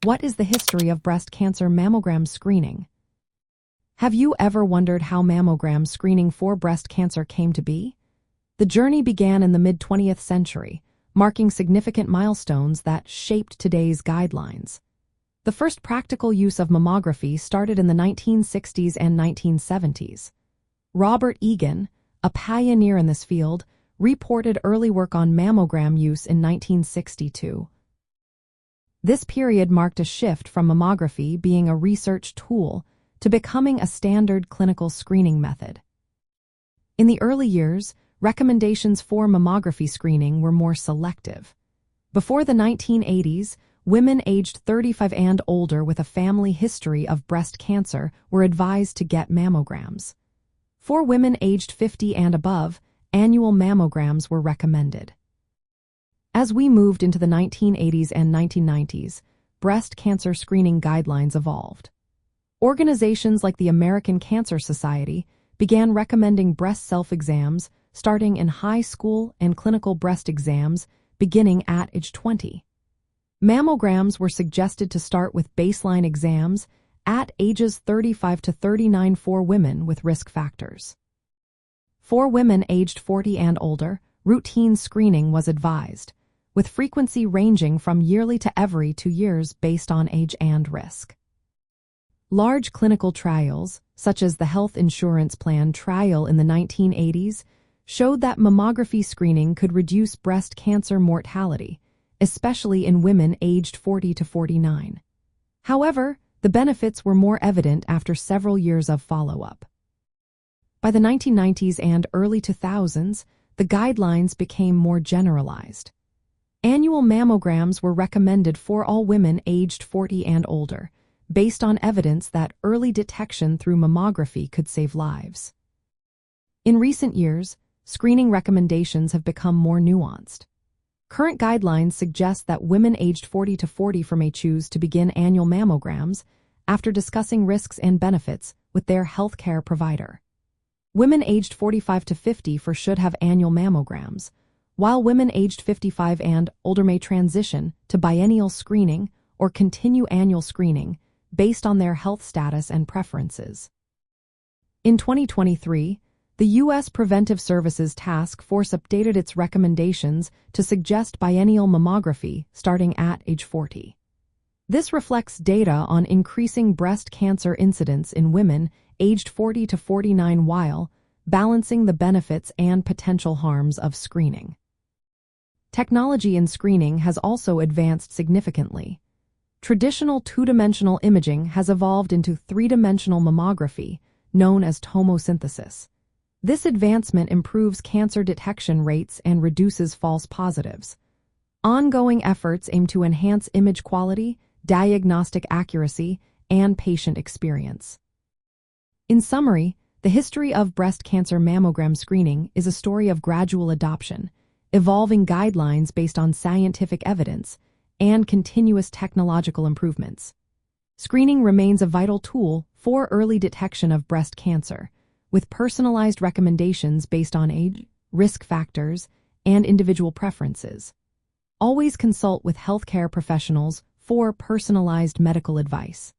What is the history of breast cancer mammogram screening? Have you ever wondered how mammogram screening for breast cancer came to be? The journey began in the mid-20th century, marking significant milestones that shaped today's guidelines. The first practical use of mammography started in the 1960s and 1970s. Robert Egan, a pioneer in this field, reported early work on mammogram use in 1962. This period marked a shift from mammography being a research tool to becoming a standard clinical screening method. In the early years, recommendations for mammography screening were more selective. Before the 1980s, women aged 35 and older with a family history of breast cancer were advised to get mammograms. For women aged 50 and above, annual mammograms were recommended. As we moved into the 1980s and 1990s, breast cancer screening guidelines evolved. Organizations like the American Cancer Society began recommending breast self-exams starting in high school and clinical breast exams beginning at age 20. Mammograms were suggested to start with baseline exams at ages 35 to 39 for women with risk factors. For women aged 40 and older, routine screening was advised, with frequency ranging from yearly to every 2 years based on age and risk. Large clinical trials, such as the Health Insurance Plan trial in the 1980s, showed that mammography screening could reduce breast cancer mortality, especially in women aged 40 to 49. However, the benefits were more evident after several years of follow-up. By the 1990s and early 2000s, the guidelines became more generalized. Annual mammograms were recommended for all women aged 40 and older, based on evidence that early detection through mammography could save lives. In recent years, screening recommendations have become more nuanced. Current guidelines suggest that women aged 40 to 44 may choose to begin annual mammograms after discussing risks and benefits with their healthcare provider. Women aged 45 to 54 should have annual mammograms, while women aged 55 and older may transition to biennial screening or continue annual screening based on their health status and preferences. In 2023, the U.S. Preventive Services Task Force updated its recommendations to suggest biennial mammography starting at age 40. This reflects data on increasing breast cancer incidence in women aged 40 to 49 while balancing the benefits and potential harms of screening. Technology in screening has also advanced significantly. Traditional two-dimensional imaging has evolved into three-dimensional mammography, known as tomosynthesis. This advancement improves cancer detection rates and reduces false positives. Ongoing efforts aim to enhance image quality, diagnostic accuracy, and patient experience. In summary, the history of breast cancer mammogram screening is a story of gradual adoption, evolving guidelines based on scientific evidence, and continuous technological improvements. Screening remains a vital tool for early detection of breast cancer, with personalized recommendations based on age, risk factors, and individual preferences. Always consult with healthcare professionals for personalized medical advice.